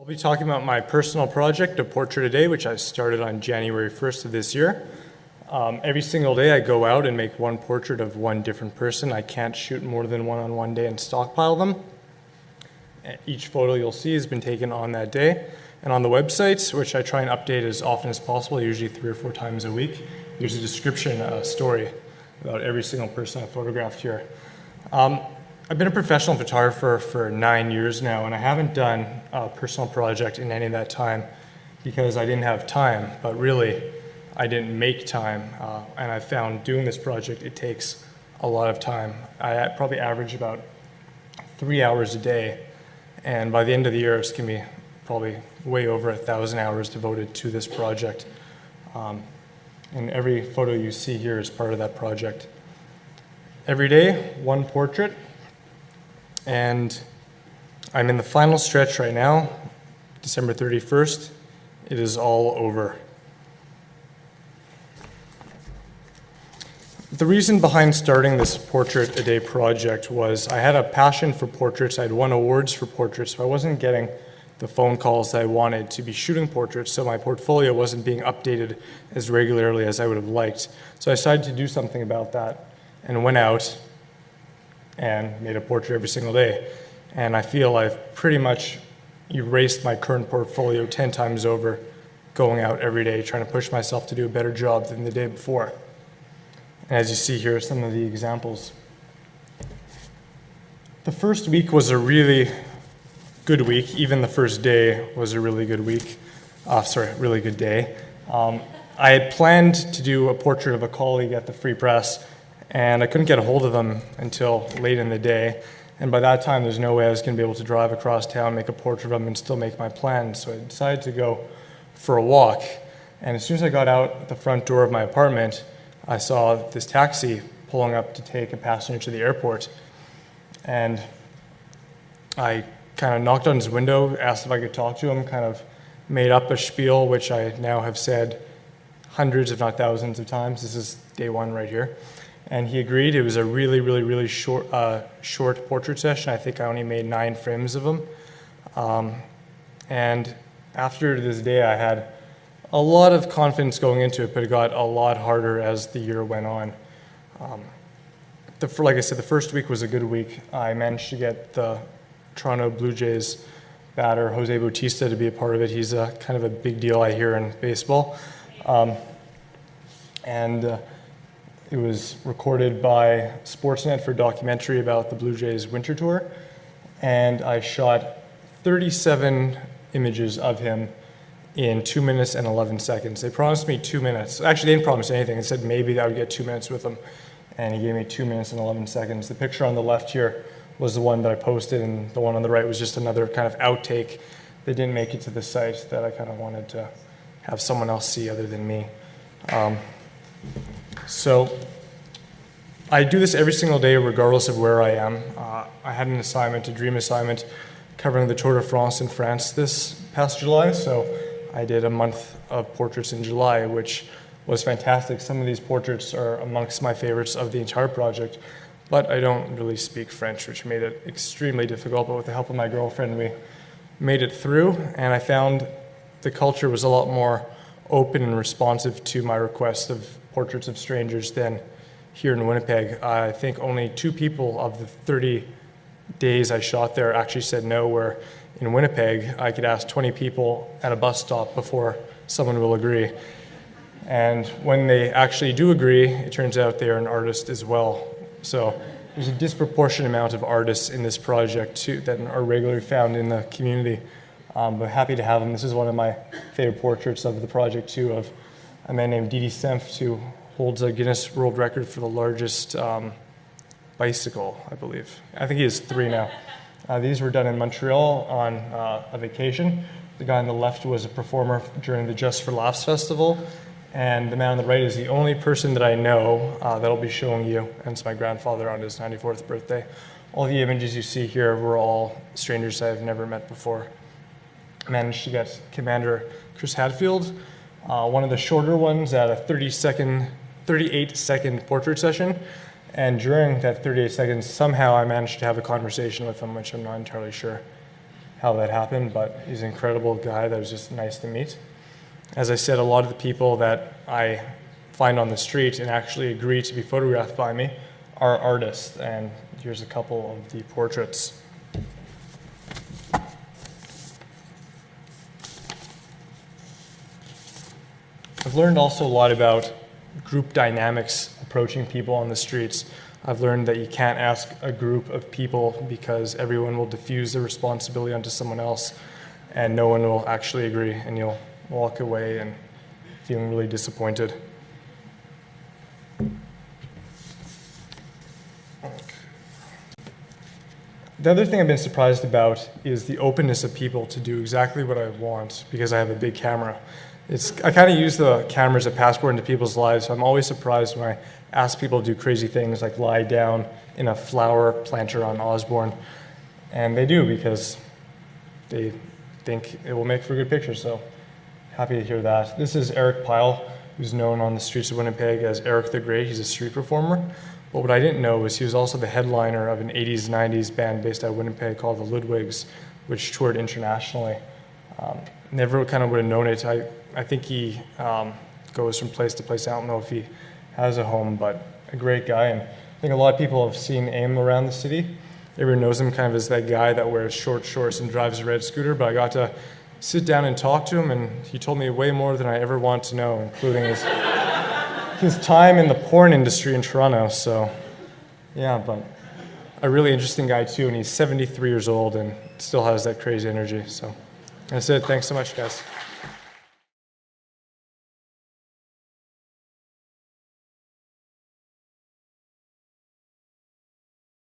I'll be talking about my personal project, A Portrait a Day, which I started on January 1st of this year. Every single day I go out and make one portrait of one different person. I can't shoot more than one on one day and stockpile them. Each photo you'll see has been taken on that day. And on the website, which I try and update as often as possible, usually 3 or 4 times a week, there's a description, a story about every single person I photographed here. I've been a professional photographer for 9 years now, and I haven't done a personal project in any of that time because I didn't have time, but really I didn't make time. And I found doing this project, it takes a lot of time. I probably average about 3 hours a day, and by the end of the year, it's going to be probably way over 1,000 hours devoted to this project. And every photo you see here is part of that project. Every day, one portrait. And I'm in the final stretch right now, December 31st. It is all over. The reason behind starting this Portrait a Day project was I had a passion for portraits. I had won awards for portraits, so I wasn't getting the phone calls that I wanted to be shooting portraits, so my portfolio wasn't being updated as regularly as I would have liked. So I decided to do something about that and went out and made a portrait every single day. And I feel I've pretty much erased my current portfolio 10 times over, going out every day, trying to push myself to do a better job than the day before. And as you see here, some of the examples. The first week was a really good week. Even the first day was a really good week. Really good day. I had planned to do a portrait of a colleague at the Free Press, and I couldn't get a hold of them until late in the day. And by that time, there's no way I was going to be able to drive across town, make a portrait of them, and still make my plans. So I decided to go for a walk. And as soon as I got out the front door of my apartment, I saw this taxi pulling up to take a passenger to the airport. And I kind of knocked on his window, asked if I could talk to him, kind of made up a spiel, which I now have said hundreds, if not thousands of times. This is day one right here. And he agreed. It was a really short portrait session. I think I only made 9 frames of him. And after this day, I had a lot of confidence going into it, but it got a lot harder as the year went on. Like I said, the first week was a good week. I managed to get the Toronto Blue Jays batter, Jose Bautista, to be a part of it. He's a kind of a big deal, I hear, in baseball. It was recorded by Sportsnet for a documentary about the Blue Jays winter tour. And I shot 37 images of him in 2 minutes and 11 seconds. They promised me 2 minutes. Actually, they didn't promise anything. They said maybe I would get 2 minutes with him. And he gave me 2 minutes and 11 seconds. The picture on the left here was the one that I posted, and the one on the right was just another kind of outtake that didn't make it to the site that I kind of wanted to have someone else see other than me. So I do this every single day regardless of where I am. I had an assignment, a dream assignment, covering the Tour de France in France this past July, so I did a month of portraits in July, which was fantastic. Some of these portraits are amongst my favorites of the entire project, but I don't really speak French, which made it extremely difficult, but with the help of my girlfriend, we made it through, and I found the culture was a lot more open and responsive to my request of portraits of strangers than here in Winnipeg. I think only 2 people of the 30 days I shot there actually said no, where in Winnipeg I could ask 20 people at a bus stop before someone will agree. And when they actually do agree, it turns out they are an artist as well. So there's a disproportionate amount of artists in this project too that are regularly found in the community. But happy to have them. This is one of my favorite portraits of the project too, of a man named David Lipnowski, who holds a Guinness World Record for the largest bicycle, I believe. I think he has 3 now. These were done in Montreal on a vacation. The guy on the left was a performer during the Just for Laughs festival, and the man on the right is the only person that I know that I'll be showing you, and it's my grandfather on his 94th birthday. All the images you see here were all strangers I've never met before. I managed to get Commander Chris Hadfield, one of the shorter ones at a 38-second portrait session. And during that 38 seconds, somehow I managed to have a conversation with him, which I'm not entirely sure how that happened, but he's an incredible guy that was just nice to meet. As I said, a lot of the people that I find on the street and actually agree to be photographed by me are artists, and here's a couple of the portraits. I've learned also a lot about group dynamics approaching people on the streets. I've learned that you can't ask a group of people because everyone will diffuse the responsibility onto someone else and no one will actually agree, and you'll walk away and feeling really disappointed. The other thing I've been surprised about is the openness of people to do exactly what I want because I have a big camera. I kind of use the camera as a passport into people's lives, so I'm always surprised when I ask people to do crazy things like lie down in a flower planter on Osborne, and they do because they think it will make for good pictures, so happy to hear that. This is Eric Pyle, who's known on the streets of Winnipeg as Eric the Great. He's a street performer, but what I didn't know was he was also the headliner of an 80s, 90s band based out of Winnipeg called the Ludwigs, which toured internationally. Never kind of would have known it. I think he goes from place to place. I don't know if he has a home, but a great guy. And I think a lot of people have seen him around the city. Everyone knows him kind of as that guy that wears short shorts and drives a red scooter, but I got to sit down and talk to him, and he told me way more than I ever want to know, including his time in the porn industry in Toronto. So, yeah, but a really interesting guy too, and he's 73 years old and still has that crazy energy. So that's it. Thanks so much, guys.